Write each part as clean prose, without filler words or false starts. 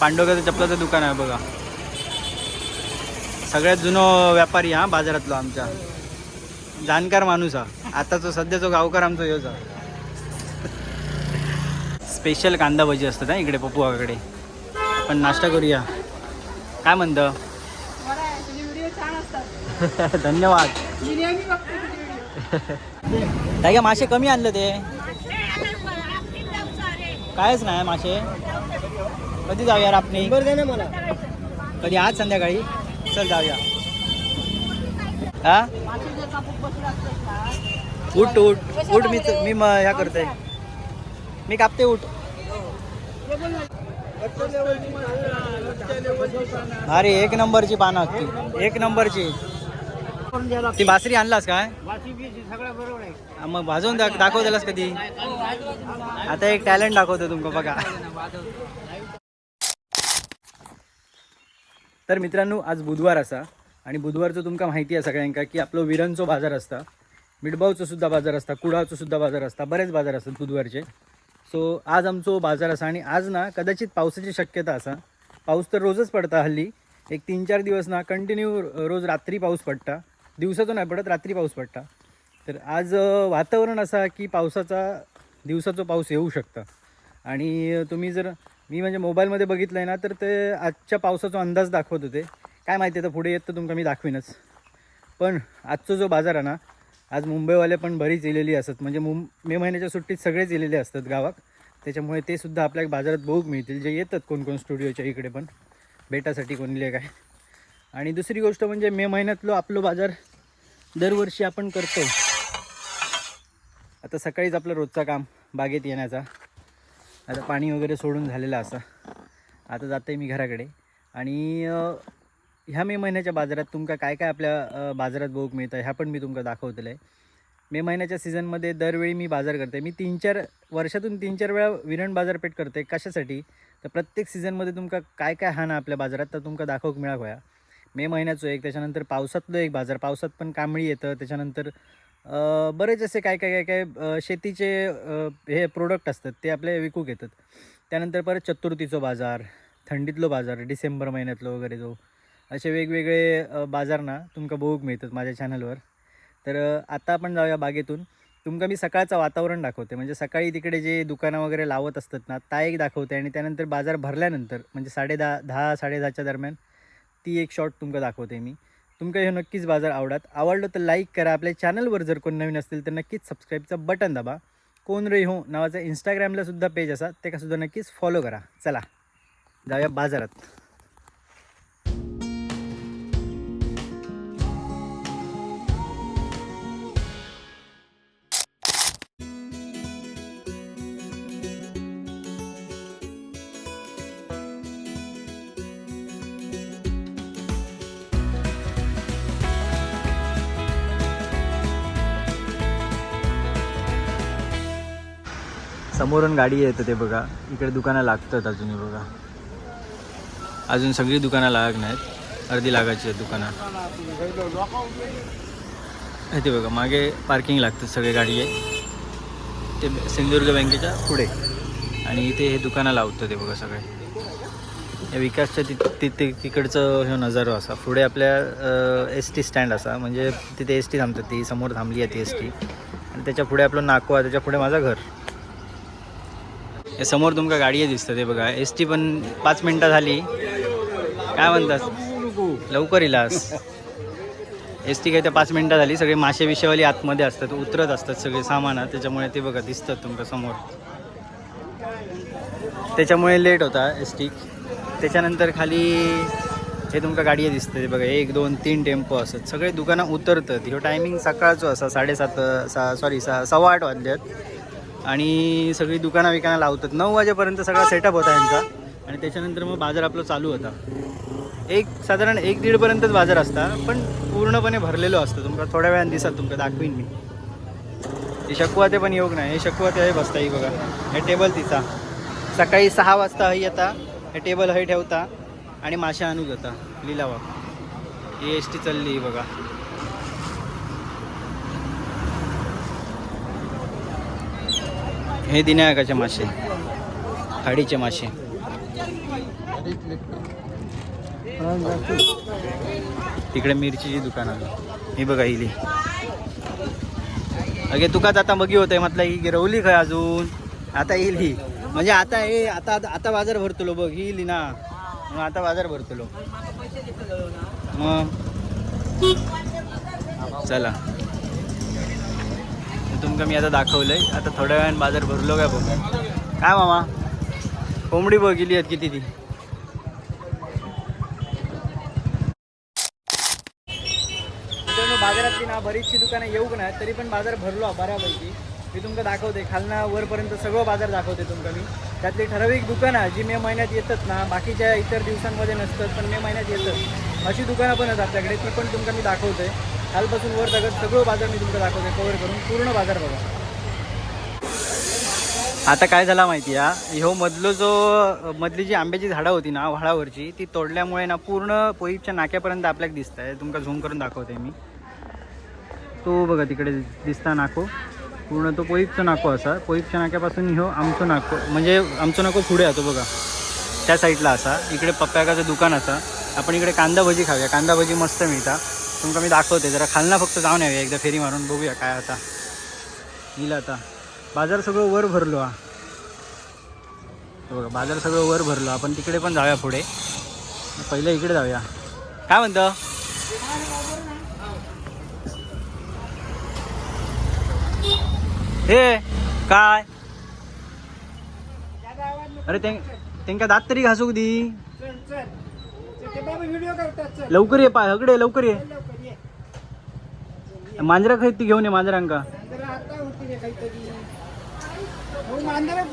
पांडुरंगाचं चप्पलाचं दुकान आहे बघा. सगळ्यात जुनो व्यापारी हा बाजारातलो आमच्या. जाणकार माणूस हा. आताचो सध्याचो गावकार आमचो ह्योच हा. स्पेशल कांदा भजी असतात हा इकडे पप्पूकडे. आपण नाश्ता करूया. काय म्हणतं? धन्यवाद. काय मासे कमी आणलं ते? कायच नाही मासे. कधी जाऊया रापणी? मला कधी आज संध्याकाळी? चल जाऊया. हा उठ उठ उठ. मी ह्या करते. मी कापते उठ. अरे एक नंबरची पानं ती. एक नंबरची. ती बासरी आणलास काय? मग भाजून दाखव त्यालाच कधी. आता एक टॅलेंट दाखवतो तुमका बघा. तर मित्रांनो आज बुधवार असा आणि बुधवारचं तुमका माहिती आहे सगळ्यांका की आपलं विरणचो बाजार असता, मिठबावचो सुद्धा बाजार असता, कुडाळचो सुद्धा बाजार असता, बरेच बाजार असतात बुधवारचे. सो आज आमचो बाजार असा आणि आज ना कदाचित पावसाची शक्यता असा. पाऊस तर रोजच पडता हल्ली. एक 3-4 दिवस ना कंटिन्यू रोज रात्री पाऊस पडता. दिवसाचं नाही पडत, रात्री पाऊस पडता. तर आज वातावरण असा की दिवसाचा पाऊस येऊ शकता. आणि तुम्ही जर मी म्हणजे मोबाईलमध्ये बघितलं आहे ना तर ते आजच्या पावसाचा अंदाज दाखवत होते. काय माहिती आहे तर पुढे येत तर तुमका मी दाखवीनच. पण आजचा जो बाजार आहे ना, आज मुंबईवाले पण बरीच येलेली असतात. म्हणजे मे महिन्याच्या सुट्टीत सगळेच येलेले असतात गावात. त्याच्यामुळे ते सुद्धा आपल्या बाजारात बघूक मिळतील जे येतात कोण स्टुडिओच्या इकडे पण भेटासाठी कोणले काय. आणि दुसरी गोष्ट म्हणजे मे महिन्यातलो आपलो बाजार दरवर्षी आपण करतो. आता सकाळीच आपलं रोजचं काम बागेत येण्याचा. आता पाणी वगैरे सोडून झालेलं असं. आता जातो आहे मी घराकडे. आणि ह्या मे महिन्याच्या बाजारात तुमका काय काय आपल्या बाजारात बघूक मिळतं ह्या पण मी तुमका दाखवलेलं आहे. मे महिन्याच्या सीझनमध्ये दरवेळी मी बाजार करते. मी वर्षातून 3-4 वेळा विरण बाजारपेठ करते. कशासाठी तर प्रत्येक सीझनमध्ये तुमका काय काय हा ना आपल्या बाजारात तर तुमका दाखवूक मिळा होया. मे महिन्याचं एक, त्याच्यानंतर पावसातलं एक बाजार. पावसात पण कांबळी येतं. त्याच्यानंतर बरेच असे काय शेतीचे हे प्रोडक्ट असतात ते आपले विकूक येतात. त्यानंतर परत चतुर्थीचं बाजार, थंडीतलो बाजार, डिसेंबर महिन्यातलो वगैरे जो असे वेगवेगळे बाजार ना तुमका बघूक मिळतात माझ्या चॅनलवर. तर आता आपण जाऊया बागेतून. तुमका मी सकाळचं वातावरण दाखवते. म्हणजे सकाळी तिकडे जे दुकानं वगैरे लावत असतात ना त्या एक दाखवते. आणि त्यानंतर बाजार भरल्यानंतर म्हणजे 10:30-10:30च्या दरम्यान ती एक शॉर्ट तुमका दाखवते मी. तुमका हे नक्कीच बाजार आवडलं तर लाईक करा. आपल्या चॅनलवर जर कोण नवीन असतील तर नक्कीच सबस्क्राईबचं बटन दाबा. कोण रे हो नावाचा इंस्टाग्रामला सुद्धा पेज असा ते का सुद्धा नक्कीच फॉलो करा. चला जाऊया बाजारात. समोरून गाडी येतं ते बघा. इकडे दुकानं लागतात अजूनही बघा. अजून सगळी दुकानं लाग नाहीत, अर्धी लागायची आहेत दुकानं. ते बघा मागे पार्किंग लागतात सगळे गाडी आहे ते सिंधुदुर्ग बँकेच्या पुढे. आणि इथे हे दुकानं लावतं ते बघा सगळे. या विकासच्या तिकडचं हे नजारा असा. पुढे आपल्या ST स्टँड असा. म्हणजे तिथे ST थांबतात. ती समोर थांबली आहे ती ST. आणि त्याच्या पुढे आपलं नाकवा, त्याच्या पुढे माझं घर. हे समोर तुमका गाडी दिसतं ते बघा. ST पण 5 मिनटं झाली. काय म्हणतात लवकर इलास. ST काय त्या 5 मिनटं झाली. सगळे मासे विषयवाली आतमध्ये असतात, उतरत असतात सगळे सामान. त्याच्यामुळे ते बघा दिसतात तुमच्या समोर. त्याच्यामुळे लेट होता ST. त्याच्यानंतर खाली हे तुमका गाडी दिसतं ते बघा. 1, 2, 3 टेम्पो असतात. सगळे दुकानं उतरतात. ह्यो टायमिंग सकाळचो असा 7:30 वाजल्यात. आणि सगळी दुकानं लावतात. 9 वाजेपर्यंत सगळा सेटअप होता यांचा. आणि त्याच्यानंतर मग बाजार आपलं चालू होता. साधारण 1-1:30पर्यंतच बाजार असता. पण पूर्णपणे भरलेलो असतं. तुमका थोड्या वेळाने दिसत तुमका दाखवीन मी. ती शकवाते पण येऊक नाही. हे शकवाते आहे बसता ही बघा. हे टेबल तिचा सकाळी 6 वाजता हई येता. हे टेबल हई ठेवता आणि मासे आणू जाता लिलावा. ही ST चालली बघा. हे दिनायकाचे मासे, खाडीचे मासे. तिकडे मिरचीची दुकान आहे ही बघा इली अगे तुकाच आता बघी होतंय म्हटलं ही गिरवली खय अजून आता येईल ही म्हणजे आता हे आता आता बाजार भरतलो बघ ही इली ना मग आता बाजार भरतलो मग चला तुमका मी आता दाखवलंय आता थोड्या वेळाने बाजार भरलो काय बघ काय मामा कोंबडी बघितली आहेत किती ती बाजारातली ना बरीचशी दुकानं येऊ नाही तरी पण बाजार भरलो बऱ्यापैकी मी तुमका दाखवते खालना वरपर्यंत सगळं बाजार दाखवते तुमका मी त्यातली ठराविक दुकानं जी मे महिन्यात येतात ना बाकीच्या इतर दिवसांमध्ये नसतात पण मे महिन्यात येतात अशी दुकानं पण आहेत आपल्याकडे ती पण तुमका मी दाखवते कालपासून वर सगळं सगळं बाजार मी तुमका दाखवते कव्हर करून पूर्ण बाजार बघा आता काय झाला माहिती आहे ह्यो मधली जी आंब्याची झाडं होती ना व्हाळावरची ती तोडल्यामुळे ना पूर्ण पोईपच्या नाक्यापर्यंत आपल्याला दिसत आहे तुमका झूम करून दाखवते मी तो बघा तिकडे दिसता नाको पूर्ण तो पोईपचा नाको असा पोईपच्या नाक्यापासून ह्यो आमचो नाको म्हणजे आमचो नाको पुढे येतो बघा त्या साईडला असा इकडे पप्प्याकाचं दुकान असा आपण इकडे कांदा भजी खाऊया कांदा भजी मस्त मिळतात तुमका मी दाखवते जरा खालना फक्त जाऊन यावे एकदा फेरी मारून बघूया काय आता येईल आता बाजार सगळं वर भरलो हा बघा बाजार सगळं वर भरलो आपण तिकडे पण जाऊया पुढे पहिले इकडे जाऊया काय म्हणतं हे काय अरे त्यांका दात तरी घासूक दी लवकर ये पाय हगडे लवकर ये मांजरा खरीद ती घेऊन ये मांजरांका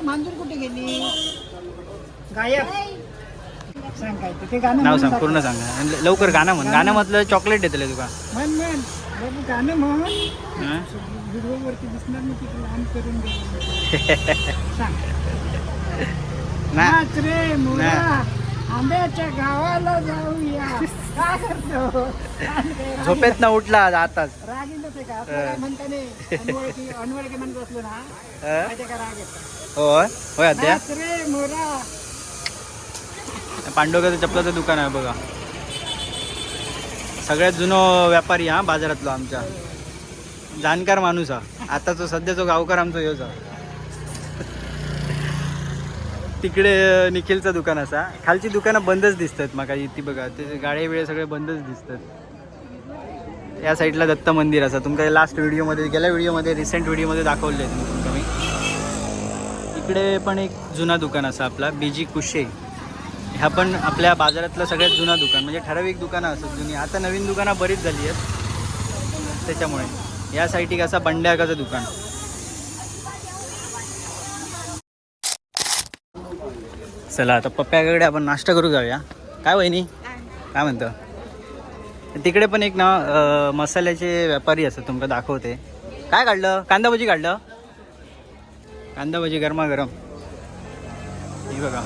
मांजर कुठे गेली गायब सांग काय ते गाणं नाव सांग पूर्ण सांग लवकर गाणं म्हण गाणं म्हटलं चॉकलेट देतले तुका म्हण म्हण बाबू गाणं म्हण व्हिडिओवरती दिसणार मी तिथे लहान करून दे सांग नाच रे मोरा आंब्याच्या गावाला जाऊया काय करतो झोपेत ना उठला आताच राग येतो ते का काय म्हणताने अनवळकी म्हणत बसलो ना माहिती का राग येतो होय होय अद्या नाच रे मोरा पांडुरंगाचं चपलाचं दुकान आहे बघा सगळ्यात जुनो व्यापारी हा बाजारातलो आमच्या जाणकार माणूस हा आता तो सध्याचो गावकार आमचो ह्योच हा तिकडे निखिलचं दुकान असा खालची दुकानं बंदच दिसतात माका ती बघा ते गाड्या वेळे सगळे बंदच दिसतात या साईडला दत्त मंदिर असा तुमका लास्ट व्हिडिओमध्ये गेल्या व्हिडिओमध्ये रिसेंट व्हिडिओमध्ये दाखवले तुमका मी इकडे पण एक जुना दुकान असा आपला बीजी कुशे ह्या पण आपल्या बाजारातलं सगळ्यात जुना दुकान म्हणजे ठराविक दुकानं असतात जुनी आता नवीन दुकानं बरीच झाली आहेत त्याच्यामुळे या साईड एक असा बंड्याकाचं दुकान चला आता पप्प्याकडे आपण नाश्ता करू जाऊया काय वहिनी काय म्हणतं तिकडे पण एक ना मसाल्याचे व्यापारी असतात तुमका दाखवते काय काढलं कांदा भजी काढलं कांदा भजी गरमागरम ही बघा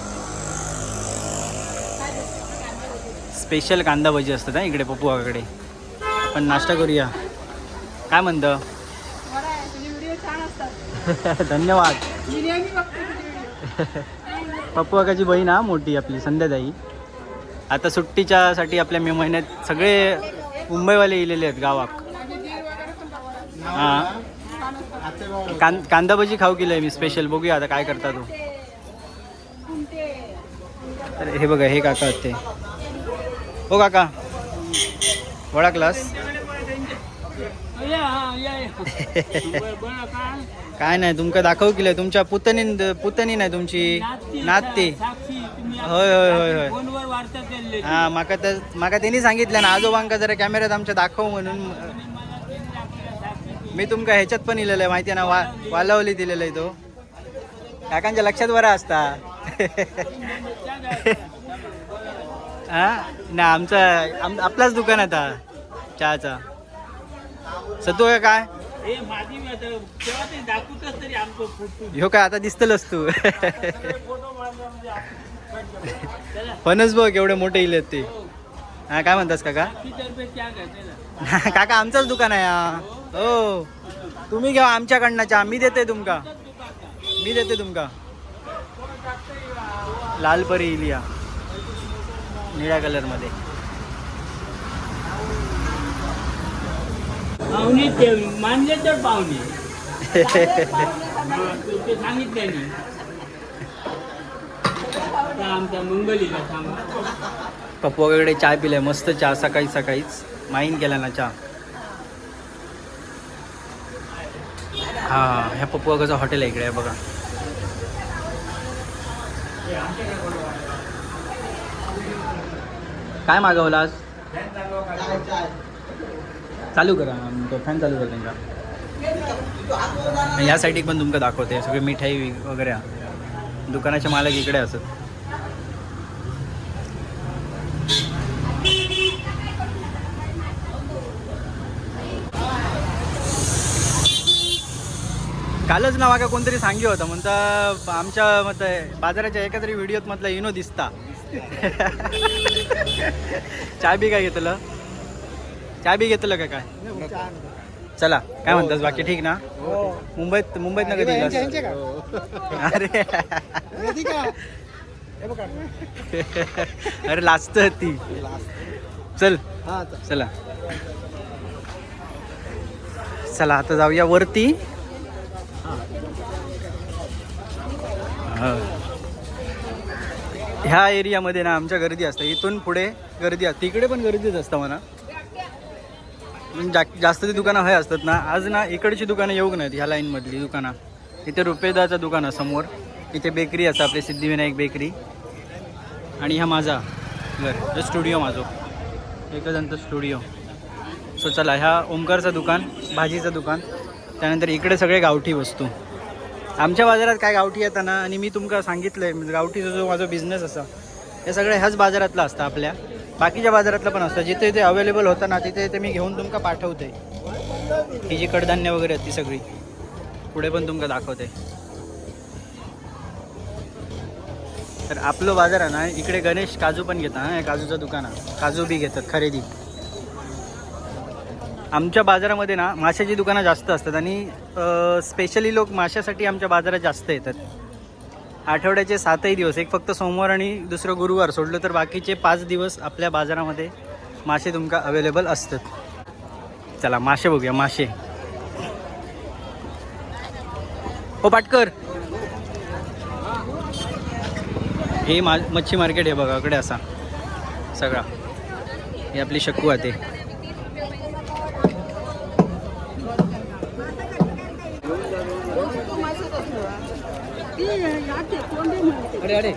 स्पेशल कांदा भजी असतात ना इकडे पप्पूकडे आपण नाश्ता करूया काय म्हणतं धन्यवाद पप्पूकाची बहीण हा मोठी आपली संध्याताई आता सुट्टीच्यासाठी आपल्या मे महिन्यात सगळे मुंबईवाले येलेले आहेत गावाक हां कांदा भजी खाऊ केलं आहे मी स्पेशल बघूया आता काय करता तू तर हे बघा हे काका आहेत ते हो काका ओळखलास काय नाही तुमका दाखव केलं तुमच्या पुतणी नाही तुमची नाती होय होय होय होय हा माका त्यांनी सांगितलं ना आजोबांका जरा कॅमेऱ्यात आमच्या दाखव म्हणून मी तुमका ह्याच्यात पण इलेलं आहे माहिती आहे ना वालावली दिलेलं आहे तो काकांच्या लक्षात बरा असता हा ना आमचा आपलाच दुकान आता चहाचा सतू का काय ह्यो काय आता दिसतलच तू फणस बघ एवढे मोठे इले ते हा काय म्हणतास काका काका आमचंच दुकान आहे हा हो तुम्ही घ्या आमच्याकडनं चहा मी देते तुमका लालपरी इलिया निळ्या कलरमध्ये. पाहुणे ते मानले तर पाहुणे ते सांगितले नाही. आता आमच्या मंगलीला थांबा. पप्पू वगैरे चहा पिलाय, मस्त चहा सकाळी सकाळीच माईन केला ना चहा. हा, ह्या पप्पू वगैरेचं हॉटेल आहे इकडे बघा. काय मागवलं आज? चालू करा, तो फॅन चालू करा त्यांचा. या साईड पण तुमका दाखवते सगळे मिठाई वगैरे. दुकानाचे मालक इकडे असत. कालच ना माका कोणतरी सांगितलं होतं, म्हणता आमच्या मत बाजाराच्या एका तरी व्हिडिओत म्हटलं इनो दिसता. चहा बी काय घेतलं? चहा बी घेतलं का काय? चला, काय म्हणतास बाकी ठीक ना? मुंबईत ना कधी गेलास? अरे अरे लाजत ती. चल चला चला आता जाऊया वरती. ह्या एरियामध्ये ना आमच्या गर्दी असते. इथून पुढे गर्दी असते, तिकडे पण गर्दीच असतं म्हणा. जास्त ती दुकानं हय असतात ना. आज ना इकडची दुकानं येऊक नाहीत, ह्या लाईनमधली दुकानं. इथे रुपेदाचं दुकान आहे समोर. इथे बेकरी असं आपली सिद्धिविनायक बेकरी. आणि ह्या माझा घर स्टुडिओ, माझो एकजणचं स्टुडिओ. सो चला, ह्या ओमकारचं दुकान, भाजीचं दुकान. त्यानंतर इकडे सगळे गावठी वस्तू. आमच्या बाजारात काय गावठी येतं ना, आणि मी तुमका सांगितलं आहे गावठीचा जो माझा बिझनेस असा हे सगळं ह्याच बाजारातलं असतं. आपल्या बाकीच्या बाजारातलं पण असतं. जिथे ते अवेलेबल होतं ना तिथे ते मी घेऊन तुमका पाठवते. ही जी कडधान्य वगैरे आहेत ती सगळी पुढे पण तुमका दाखवते. तर आपलं बाजार आहे ना इकडे गणेश काजू पण घेतात. हां, काजूचं दुकान आहे, काजू बी घेतात खरेदी. आमच्या बाजारामध्ये ना माशाची दुकानं जास्त असतात आणि स्पेशली लोक माशासाठी आमच्या बाजारात जास्त येतात. आठवड्याचे 7ही दिवस, एक फक्त सोमवार आणि दुसरं गुरुवार सोडलं तर बाकीचे 5 दिवस आपल्या बाजारामध्ये मासे तुमका अवेलेबल असतात. चला मासे बघूया. मासे हो पाटकर. हे मच्छी मार्केट आहे बघा इकडे असा सगळा. हे आपली शक्कू आहे ते. अरे अरे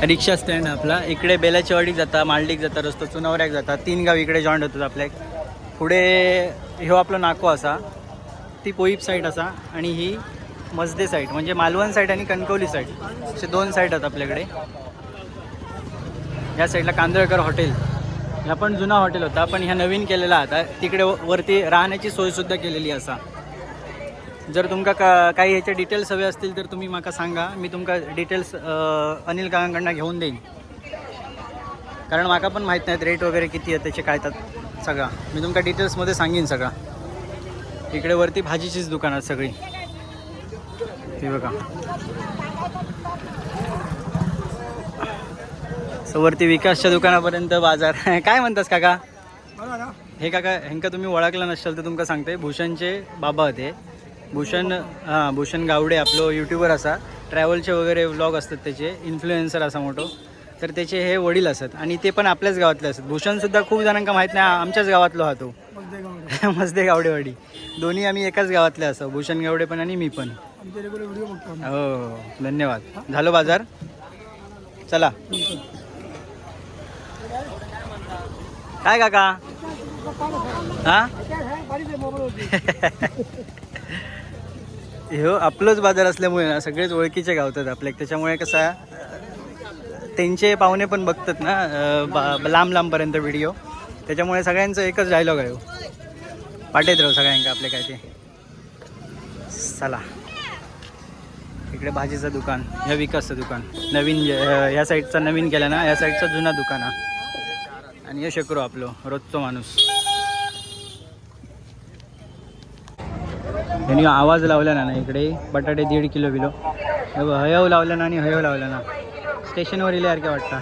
रिक्षा स्टँड आपला. इकडे बेलाचेवाडीक जाता, मालडीक जाता रस्तो, चुनावऱ्याक जाता. 3 गाव इकडे जॉईंट होतात आपल्या. पुढे ह्यो आपलं नाको असा, ती पोईप साईड असा, आणि ही मजदे साईड म्हणजे मालवण साईड आणि कणकवली साईड असे 2 साईड आहेत आपल्याकडे. या साईडला कांदळकर हॉटेल, ह्या पण जुना हॉटेल होता पण ह्या नवीन केलेला आता. तिकडे वरती राहण्याची सोयसुद्धा केलेली असा. जर तुमका काही ह्याचे डिटेल्स हवे असतील तर तुम्ही माका सांगा, मी तुमका डिटेल्स अनिल काकांकडनं घेऊन देईन. कारण माका पण माहीत नाहीत रेट वगैरे किती आहेत त्याचे, काय तर सगळा मी तुमका डिटेल्समध्ये सांगेन सगळा. इकडे वरती भाजीचीच दुकान आहेत सगळी. हे बघा वरती विकासच्या दुकानापर्यंत बाजार. काय म्हणतास काका? हे काका ह्यांका तुम्ही ओळखला नसाल तर तुमका सांगते, भूषणचे बाबा होते. भूषण, हां भूषण गावडे आपलं यूट्यूबर असा. ट्रॅव्हलचे वगैरे व्लॉग असतात त्याचे, इन्फ्लुएन्सर असा मोठो. तर त्याचे हे वडील असतात आणि ते पण आपल्याच गावातले असतात. भूषणसुद्धा खूप जणांका माहीत नाही, आमच्याच गावातलो हा तो. मजदे गावडेवाडी. दोन्ही आम्ही एकाच गावातले असो, भूषण गावडे पण आणि मी पण. हो धन्यवाद. झालो बाजार. चला. काय काका? हां हो आपलंच बाजार असल्यामुळे ना सगळेच ओळखीचे गावतात आपल्या. त्याच्यामुळे कसं त्यांचे पाहुणे पण बघतात ना लांब लांबपर्यंत व्हिडिओ. त्याच्यामुळे सगळ्यांचं एकच डायलॉग आहे. वाटेत राहू सगळ्यांका आपले काय ते. चला इकडे भाजीचं दुकान, ह्या विकासचं दुकान नवीन, ह्या साईडचा नवीन केला ना, ह्या साईडचा जुना दुकान हा. आणि हे शकरो आपलो रोजचो माणूस. यांनी आवाज लावला ना इकडे बटाटे 1.5 किलो बिलो हयव लावला ना आणि हयव लावला ना. स्टेशनवर इल्यासारख्या वाटतं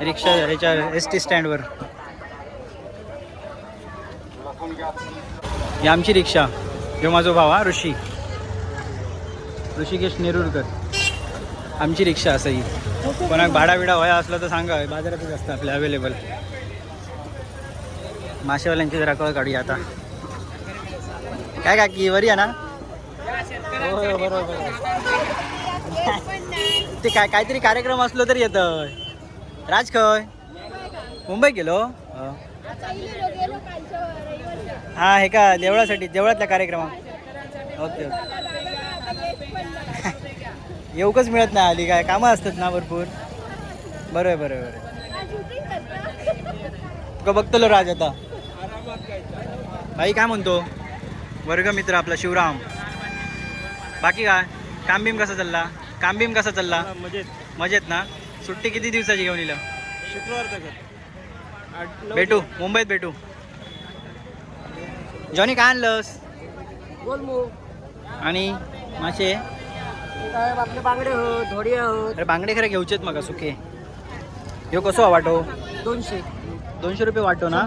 रिक्षा ह्याच्या ST स्टँडवर. ही आमची रिक्षा, ह्यो माझो भाव हा ऋषिकेश नेरुरकर. आमची रिक्षा असं ही. कोणाक भाडा बिडा व्हाया असला तर सांगा, बाजारातच असतं आपल्या अवेलेबल. मासेवाल्यांची जरा कळ काढूया आता. काय काकी वरी आहे ना? हो बरोबर. ते काहीतरी कार्यक्रम असलो तरी येतं. राज खय मुंबई गेलो. हा हे का देवळासाठी, देवळातल्या कार्यक्रमात. ओके येऊकच मिळत नाही आली, काय कामं असतात ना भरपूर. बरोबर का बघतलो राज आता. भाई काय म्हणतो वर्गमित्र आपला शिवराम. बाकी काय कामबिम कसा चालला? मजेत ना. सुट्टी किती दिवसाची घेऊन येईल? शुक्रवार तक भेटू मुंबईत भेटू. जॉनी काय आणलंस? आणि मासे आपले बांगडे हो, धोडी हो. अरे बांगडे खरे घेऊचेत मग सुके. ह्यो कसो वाटो? 200 रुपये वाटो ना.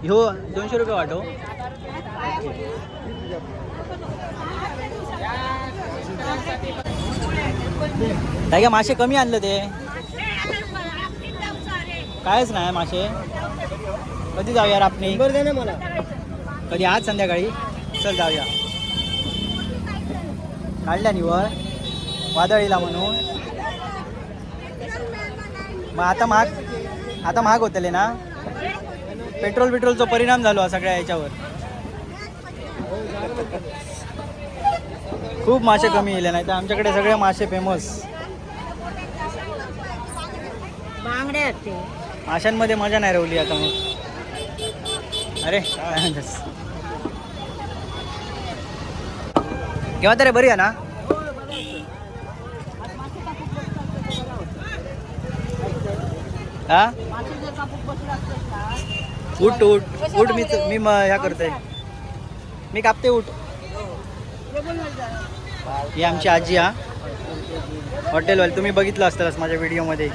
ह्यो 200 रुपये वाटो. काय का मासे कमी आणलं ते? कायच नाही मासे. कधी जाऊया आपण? मला कधी आज संध्याकाळी? चल जाऊया. काढल्या निवळ वादळीला म्हणून. मग आता महाग होतले ना. पेट्रोलचा परिणाम झालो सगळ्या याच्यावर. खूप मासे कमी येले, नाही तर आमच्याकडे सगळे मासे फेमस. माशांमध्ये मजा नाही राहिली आता मग. अरे काय म्हणतेस? केव्हा तरी बरी आहे ना. हा उठ मी ह्या करतोय, मी कापते. उठ. ही आमची आजी हा हॉटेलवाली. तुम्ही बघितलं असतालच माझ्या व्हिडिओमध्ये.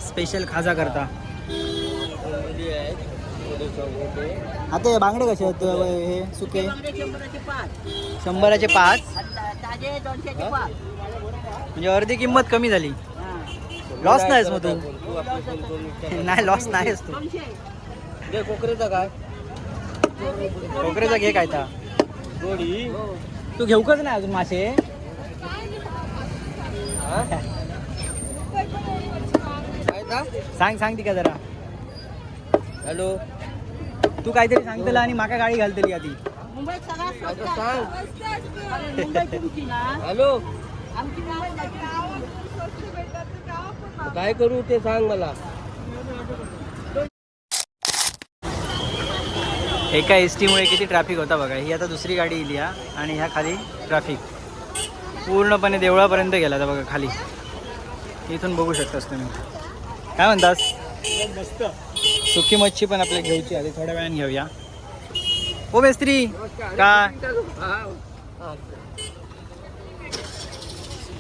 स्पेशल खाजा करता. आता हे बांगडे कसे आहेत हे सुके? 100चे 5. म्हणजे अर्धी किंमत कमी झाली. लॉस नाहीस मग तू? नाही लॉस नाहीस तू. कोकरेचा काय? कोकरेचा घे काय था. तू घेऊकच नाही अजून मासे? सांग ती का जरा. हॅलो तू काहीतरी सांगतला आणि माका गाडी घालतली आधी. हॅलो काय करू ते सांग मला. एका ST-मुळे किती ट्रॅफिक होता बघा. ही आता दुसरी गाडी इली हा. आणि ह्या खाली ट्रॅफिक पूर्णपणे देवळापर्यंत गेला बघा खाली. इथून बघू शकतास तुम्ही. काय म्हणतास? मस्त. सुकी मच्छी पण आपल्याला घ्यायची आधी, थोड्या वेळाने घेऊया. ओ मेस्त्री काय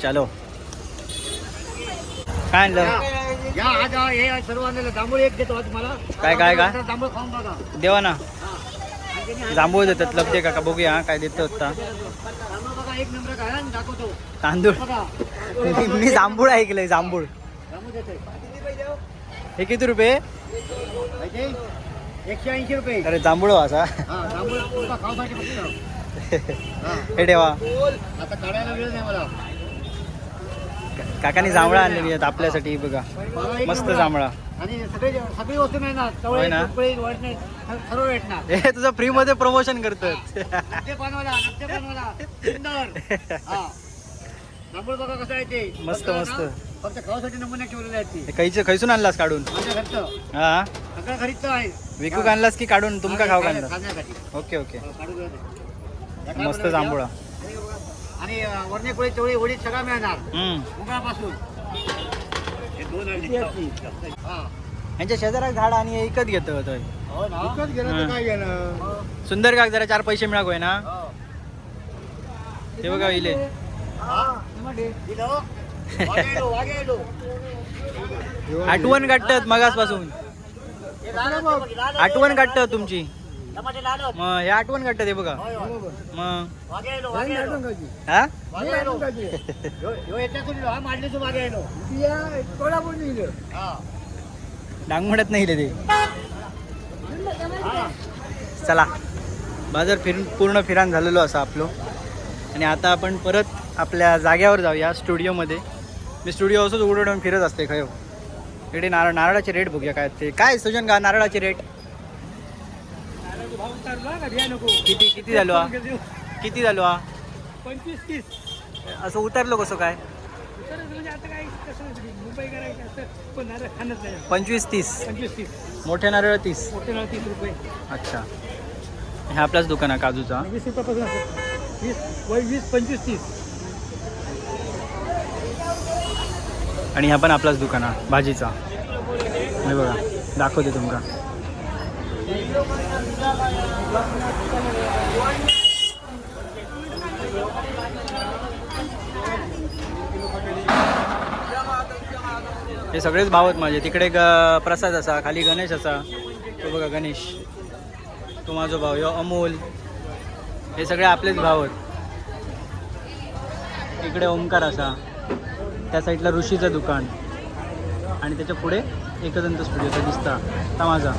चलो. काय आणलं? जांभूळ एक देतो मला. काय जांभूळ खाऊन बघा. देवा ना. जांभूळ देतात लपते का बघूया काय देतात आता. एक नंबर काय दाखवतो. तांदूळ मी जांभूळ ऐकलंय. जांभूळ हे किती रुपये? 180 रुपये. अरे जांभूळ असा. हे ठेवा. आता काढायला वेळ नाही मला. काकानी जांभळा आणलेली आहेत आपल्यासाठी. बघा मस्त जांभळा. आणि सगळी वस्तू मिळणार. होय ना. सर्व भेटणार. हे तुझं फ्री मध्ये प्रमोशन करतात. जांभूळ बघा कसं आहे ते. मस्त मस्त. फक्त खावासाठी नमुने ठेवलेले आहेत ते. खैसून आणलास काढून? माझ्या घरचं हा सगळं घरीच आहे. विकूक आणलास की काढून तुमका खाऊ आणलास? खाण्यासाठी. Okay okay. काढून घेऊ दे. मस्त जांभूळा. आणि वरणे कोळी चवळी उडीद सगळं मिळणार मुगापासून. हे 2 आणले. हा. यांच्या शेजारात झाड आणि हे विकत घेतो होतं. हो ना. विकत गेलं तर काय गेलं? सुंदर काग जरा 4 पैसे मिळाक होय ना. हो. ते बघा इले हा. दिलो. वागेलो. आठवण काढतात मगासपासून. हे लाल होते, लाल होते. आठवण काढतात तुमची. टमाटे लाल होते. मग हे आठवण काढतात हे बघा. होय, होय. मग वागेलो, नाही वागेलो. आठवण काढली. हा वागेलो. आठवण काढली. ह्यो याच्यातून हा मांडली तू वागेलो. ती या कोल्हापूर लिहिलं. हा. डांगमडत नाही ते. हा. चला बाजार पूर्ण फिरान झालेलो असा आपलो. आणि आता आपण परत आपल्या जाग्यावर जाऊया स्टुडिओमध्ये. मी स्टुडिओ असंच उघडून फिरत असते खयो. इकडे नारळाचे रेट बघूया काय ते. काय सुजन का नारळाचे रेट भाव उतारला का घ्या नको. किती झालो हा? किती झालो हा? 25-30. असं उतरलो कसं काय? तर म्हणजे आता काय कसं मुंबई करायचं असं पण नारळ खाणच नाही. 25-30. 25-30. मोठे नारळ 30. मोठे नारळ 30 रुपये. अच्छा. हे आपलाच दुकान आहे काजूचा. 20 रुपयापासून असं 20-25-30. आणि ह्या पण आपलाच दुकान आहे भाजीचा. हे बघा दाखवते तुमका. हे सगळेच भाव आहेत माझे. तिकडे प्रसाद असा, खाली गणेश असा. तो बघा गणेश. तो माझा भाव. ह्यो अमोल. हे सगळे आपलेच भाव आहेत. इकडे ओमकार असा. त्या साईडला ऋषीचं दुकान. आणि त्याच्या पुढे एकदंत स्टुडिओचा दिसता ता माझा.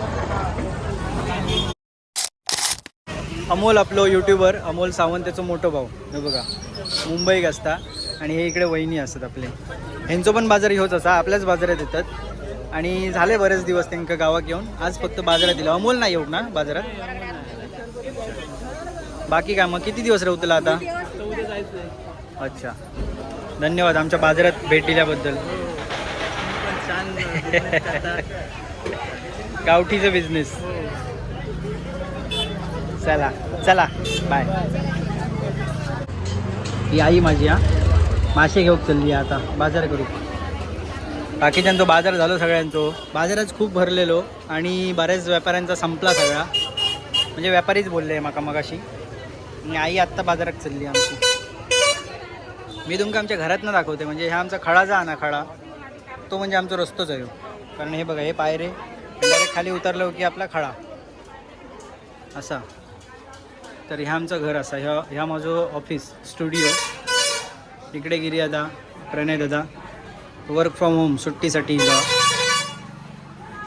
अमोल आपलो यूट्यूबर अमोल सावंत त्याचं मोठं भाऊ. हे बघा मुंबईक असता. आणि हे इकडे वहिनी असतात आपले. ह्यांचं पण बाजार ह्योच असा. आपल्याच बाजारात येतात. आणि झाले बरेच दिवस त्यांना गावात येऊन. आज फक्त बाजारात दिलं. अमोल नाही येऊ ना बाजारात. बाकी काय मग किती दिवस राहतला आता? अच्छा. धन्यवाद आमच्या बाजारात भेट दिल्याबद्दल. गावठीचं बिझनेस. चला चला बाय. ही आई माझी हा मासे घेऊन चालली आता बाजार करू. बाकीच्यांचो बाजार झालो सगळ्यांचो. बाजारच खूप भरलेलो आणि बऱ्याच व्यापाऱ्यांचा संपला सगळा. म्हणजे व्यापारीच बोलले माका मगाशी. आणि आई आत्ता बाजारात चालली आमची. मी तुमका आमच्या घरातनं दाखवते. म्हणजे हा आमचा खळाचा आहे ना खळा. तो म्हणजे आमचा रस्तोच आहे. कारण हे बघा हे पायरे डायरेक्ट खाली उतरलो की आपला खळा असा. तर ह्या आमचं घर असा. ह्या माझं ऑफिस स्टुडिओ. इकडे गिरी दादा प्रणय दादा वर्क फ्रॉम होम सुट्टीसाठी जा.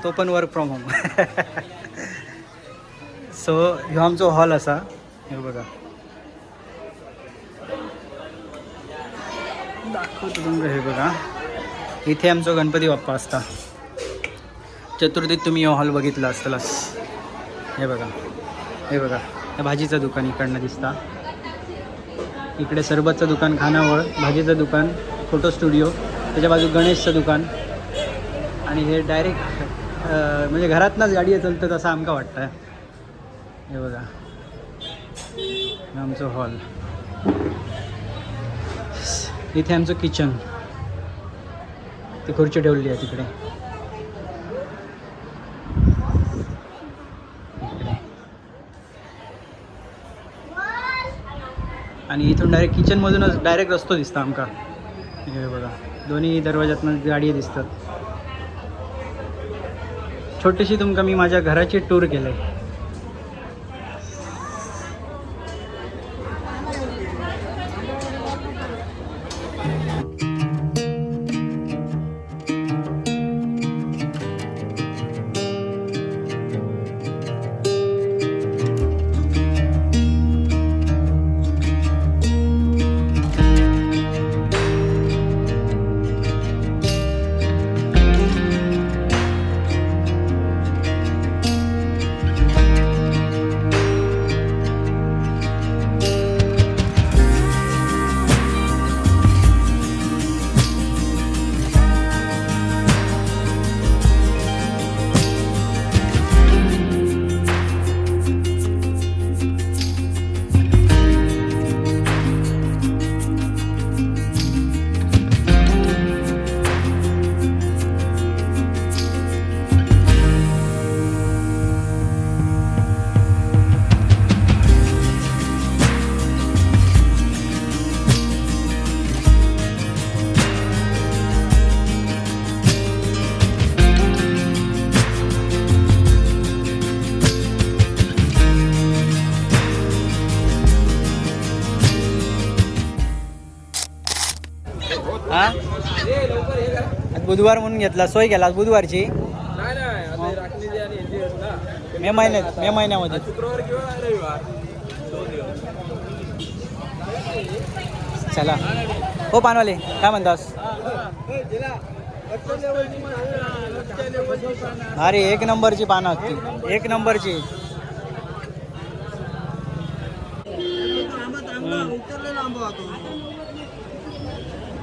तो पण वर्क फ्रॉम होम. सो ह्यो आमचो हॉल असा. हे बघा दाखवतो तुमचं. हे बघा इथे आमचं गणपती बाप्पा असता. चतुर्थीत तुम्ही हॉल बघितला असतालाच. हे बघा हे बघा या भाजीचं दुकान इकडनं दिसता. इकडे सरबतचं दुकान, खानावळ, भाजीचं दुकान, फोटो स्टुडिओ, त्याच्या बाजू गणेशचं दुकान. आणि हे डायरेक्ट म्हणजे घरातनंच गाडी चालतं असं आमका वाटतं. हे बघा आमचं हॉल. इथे आमचं किचन. ती खुर्ची ठेवली आहे तिकडे. आणि इथून डायरेक्ट किचनमधूनच डायरेक्ट रस्तो दिसता आमका. हे बघा दोन्ही दरवाजातनं गाडी दिसतात. छोटीशी तुमका मी माझ्या घराची टूर केलंय. बुधवार म्हणून घेतला, सोय केला बुधवारची. मे महिन्यामध्ये चला. हो पानवाले काय म्हणतास? अरे एक नंबरची पानं होती, एक नंबरची.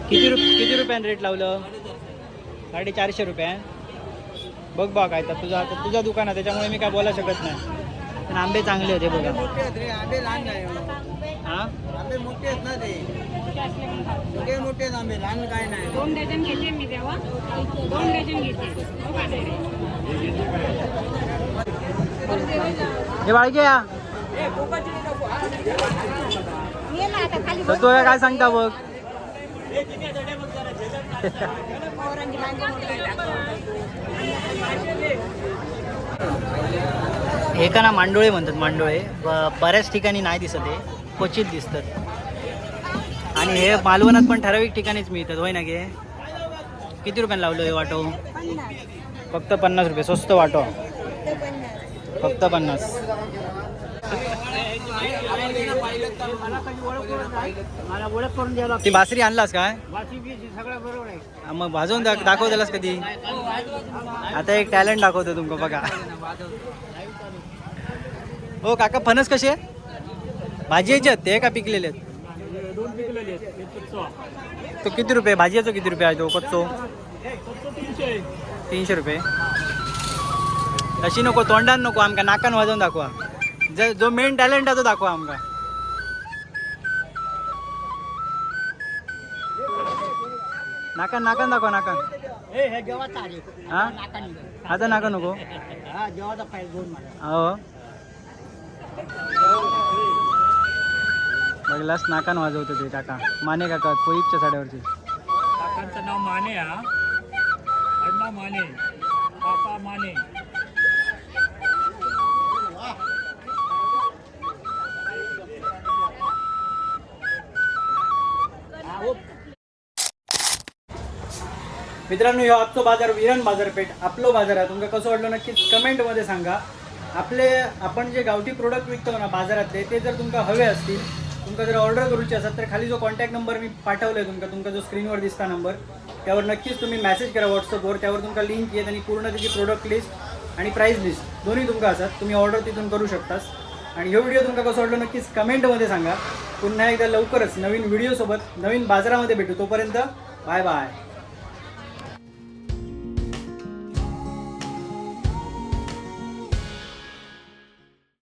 किती रुपयाने रेट लावलं? 450 रुपये. बघ बघ काय तर तुझा दुकान आहे त्याच्यामुळे मी काय बोला शकत नाही. पण आंबे चांगले होते बघा. आंबे लहान नाही हा आंबे मोठे आहेत ना ते, सगळे मोठे आहेत आंबे, लहान काय नाही. 2 डझन घेते मी तेव्हा, 2 डझन घेते. हे बाळगे या तर काय सांगता बघ. हे का ना मांडोळे म्हणतात. मांडोळे बऱ्याच ठिकाणी नाही दिसत, आहे क्वचित दिसतात. आणि हे मालवणात पण ठराविक ठिकाणीच मिळतात होय ना गे. किती रुपयाने लावलं हे वाटो? फक्त 50 रुपये. स्वस्त वाटो, फक्त 50. मला ओळख करून द्यायला ती बासरी आणलास काय? सगळं बरोबर आहे. मग भाजून दाखव त्यालास कधी. आता एक टॅलेंट दाखवतो तुमको बघा. हो काका फणस कसे भाजी यायचे आहेत ते का पिकलेले आहेत? 2 पिकलेले आहेत. तो किती रुपये भाजीचा? किती रुपये आहे तो कच्चो? 300 रुपये. तशी नको, तोंडान नको आमका, नाकान वाजवून दाखवा. जो मेन टॅलेंट आहे तो दाखवा आमका. नाकान नाकान दाखवा, नाकान. हे जेवाचा आहे. हा आता नाका नको. हा जेवाचा पाहिजे दोन मला. हो बघलास नाकान वाजवतो ते काका. माने काका पोईपच्या साड्यावरची. काकांचं नाव माने, हा आडनाव माने, काका माने. मित्रांनो ह्यो आजचो बाजार विरण बाजारपेठ आपलो बाजार आहे. तुमका कसं वाटलं नक्कीच कमेंटमध्ये सांगा. आपण जे गावठी प्रोडक्ट विकतो ना बाजारातले, ते जर तुमका हवे असतील, तुमका जर ऑर्डर करूची असेल तर खाली जो कॉन्टॅक्ट नंबर मी पाठवला आहे तुमका जो स्क्रीनवर दिसता नंबर, त्यावर नक्कीच तुम्ही मेसेज करा व्हॉट्सअपवर. त्यावर तुमका लिंक येत आणि पूर्ण त्याची प्रोडक्ट लिस्ट आणि प्राईस लिस्ट दोन्ही तुमका असतात. तुम्ही ऑर्डर तिथून करू शकतास. आणि ह्यो व्हिडिओ तुमका कसं वाटलं नक्कीच कमेंटमध्ये सांगा. पुन्हा एकदा लवकरच नवीन व्हिडिओसोबत नवीन बाजारामध्ये भेटू. तोपर्यंत बाय बाय.